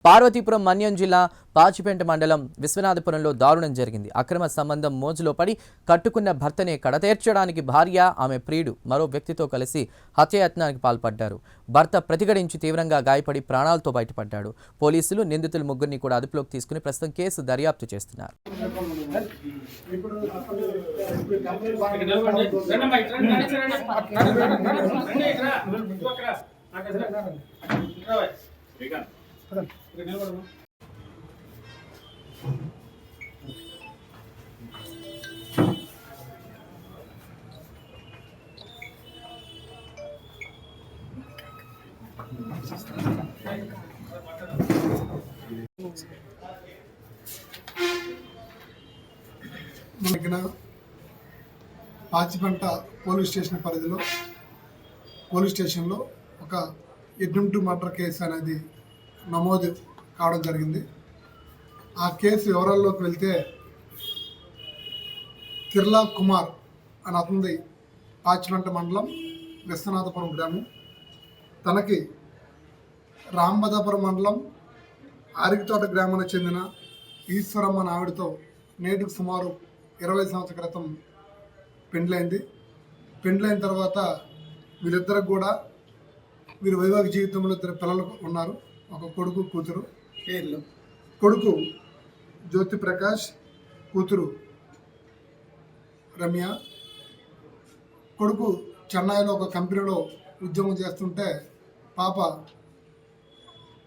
పార్వతీపురం మన్యం జిల్లా పాచిపెంట మండలం విశ్వనాథపురంలో దారుణం జరిగింది. అక్రమ సంబంధం మోజులో పడి కట్టుకున్న భర్తనే కడతేర్చడానికి భార్య, ఆమె ప్రియుడు మరో వ్యక్తితో కలిసి హత్యాయత్నానికి పాల్పడ్డారు. భర్త ప్రతిఘటించి తీవ్రంగా గాయపడి ప్రాణాలతో బయటపడ్డాడు. పోలీసులు నిందితులు ముగ్గురిని కూడా అదుపులోకి తీసుకుని ప్రస్తుతం కేసు దర్యాప్తు చేస్తున్నారు. పాచిపెంట పోలీస్ స్టేషన్ పరిధిలో పోలీస్ స్టేషన్లో ఒక అటెంప్ట్ మర్డర్ కేసు అనేది నమోదు కావడం జరిగింది. ఆ కేసు వివరాల్లోకి వెళ్తే తిర్లా కుమార్ అని అతనిది పాచిపెంట మండలం విశ్వనాథపురం గ్రామం. తనకి రాంబదాపురం మండలం ఆరికతోట గ్రామానికి చెందిన ఈశ్వరమ్మ ఆవిడతో నేటికి సుమారు 20 సంవత్సరాల క్రితం పెండ్లైంది. పెండ్లైన తర్వాత వీళ్ళిద్దరికి కూడా వీరి వైవాహిక జీవితంలో 2 పిల్లలు ఉన్నారు. ఒక కొడుకు, కూతురు. కొడుకు జ్యోతి ప్రకాష్, కూతురు రమ్య. కొడుకు చెన్నైలో ఒక కంపెనీలో ఉద్యోగం చేస్తుంటే పాప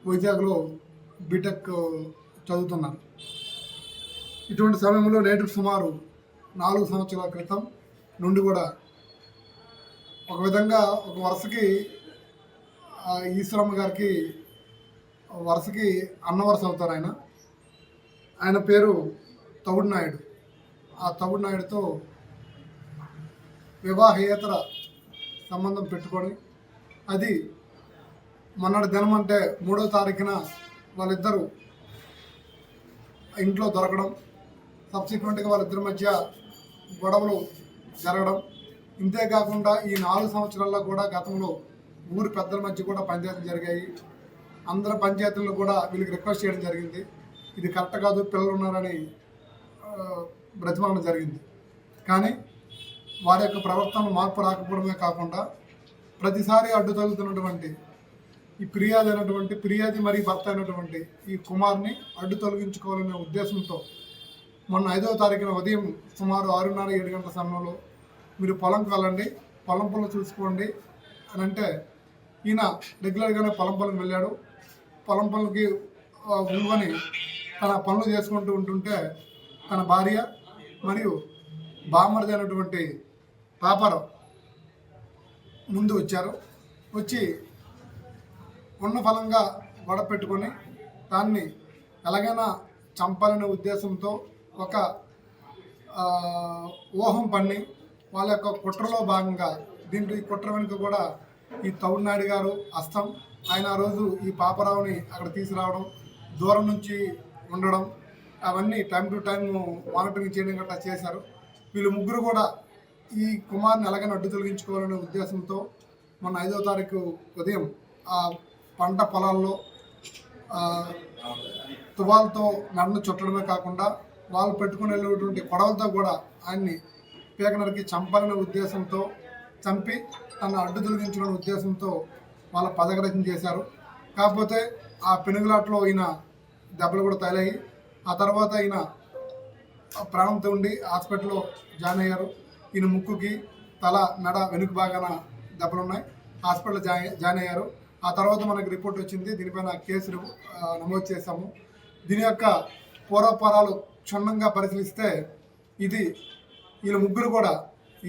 వైజాగ్లో బీటెక్ చదువుతున్నారు. ఇటువంటి సమయంలో నేటికి సుమారు 4 సంవత్సరాల క్రితం నుండి కూడా ఒక విధంగా ఒక వరుసకి ఈశ్వరమ్మ గారికి వరుసకి అన్న వరుస అవుతారు. ఆయన పేరు తవుడు నాయుడు. ఆ తవుడు నాయుడుతో వివాహేతర సంబంధం పెట్టుకొని అది మొన్నటి దినం అంటే 3వ తారీఖున వాళ్ళిద్దరూ ఇంట్లో దొరకడం, సబ్సిక్వెంట్గా వాళ్ళిద్దరి మధ్య గొడవలు జరగడం. ఇంతేకాకుండా ఈ 4 సంవత్సరాల్లో కూడా గతంలో ఊరి పెద్దల మధ్య కూడా పంచాయతీలు జరిగాయి. అందరు పంచాయతీల్లో కూడా వీళ్ళకి రిక్వెస్ట్ చేయడం జరిగింది. ఇది కరెక్ట్ కాదు, పిల్లలు ఉన్నారని బ్రతిమాలడం జరిగింది. కానీ వారి యొక్క ప్రవర్తన మార్పు రాకపోవడమే కాకుండా ప్రతిసారి అడ్డు తగులుతున్నటువంటి ఈ ఫిర్యాది మరియు భర్త అయినటువంటి ఈ కుమార్ని అడ్డు తొలగించుకోవాలనే ఉద్దేశంతో మొన్న 5వ తారీఖున ఉదయం సుమారు 6:30-7 గంటల సమయంలో మీరు పొలంకి వెళ్ళండి, పొలం పనులు చూసుకోండి అని అంటే ఈయన రెగ్యులర్గానే పొలం పనులకు వెళ్ళాడు. పొలం పనులకి ఉంగని తన పనులు చేసుకుంటూ ఉంటుంటే తన భార్య మరియు బామ్మర్ది అయినటువంటి పాపారావు ముందు వచ్చారు. వచ్చి ఉన్న ఫలంగా గొడవ పెట్టుకొని దాన్ని ఎలాగైనా చంపాలనే ఉద్దేశంతో ఒక ఊహం పన్ని వాళ్ళ యొక్క కుట్రలో భాగంగా దీంట్లో ఈ కుట్ర వెనుక కూడా ఈ తవుడు నాయుడు గారు హస్తం. ఆయన ఆ రోజు ఈ పాపరావుని అక్కడ తీసుకురావడం, దూరం నుంచి ఉండడం, అవన్నీ టైం టు టైం మానిటరింగ్ చేయడం గట్రా చేశారు. వీళ్ళు ముగ్గురు కూడా ఈ కుమార్ని ఎలాగైనా అడ్డు తొలగించుకోవాలనే ఉద్దేశంతో మొన్న 5వ తారీఖు ఉదయం ఆ పంట పొలాల్లో తువాలతో నన్ను చుట్టడమే కాకుండా వాళ్ళు పెట్టుకుని వెళ్ళేటువంటి గొడవలతో కూడా ఆయన్ని పీకనరికి చంపాలనే ఉద్దేశంతో చంపి తను అడ్డు తొలగించిన ఉద్దేశంతో వాళ్ళ పదగ్రహం చేశారు. కాకపోతే ఆ పెనుగులాట్లో ఈయన దెబ్బలు కూడా తగిలాయి. ఆ తర్వాత ఈయన ప్రాణంతో ఉండి హాస్పిటల్లో జాయిన్ అయ్యారు. ఈయన ముక్కుకి, తల, మెడ వెనుక భాగాన దెబ్బలున్నాయి. హాస్పిటల్లో జాయిన్ అయ్యారు. ఆ తర్వాత మనకు రిపోర్ట్ వచ్చింది. దీనిపైన కేసు నమోదు చేశాము. దీని యొక్క పూర్వపరాలు క్షుణ్ణంగా పరిశీలిస్తే ఇది వీళ్ళ ముగ్గురు కూడా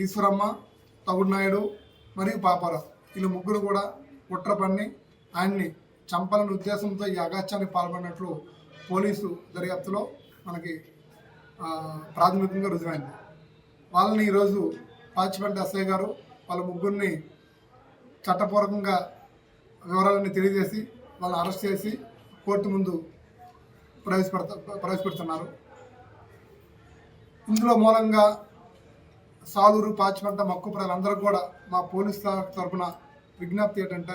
ఈశ్వరమ్మ, తవుడు నాయుడు మరియు పాపారావు, వీళ్ళ ముగ్గురు కూడా కుట్ర పన్ని ఆయన్ని చంపాలనే ఉద్దేశంతో ఈ అగాత్యానికి పాల్పడినట్లు పోలీసు దర్యాప్తులో మనకి ప్రాథమికంగా రుజువైంది. వాళ్ళని ఈరోజు పాచిపెంట ఎస్ఐ గారు వాళ్ళ ముగ్గురిని చట్టపూర్వకంగా వివరాలన్నీ తెలియజేసి వాళ్ళని అరెస్ట్ చేసి కోర్టు ముందు ప్రవేశపెడుతున్నారు. ఇందులో మూలంగా సాలూరు, పాచిపెంట, మక్కు ప్రజలందరూ కూడా మా పోలీసు తరఫున విజ్ఞప్తి ఏంటంటే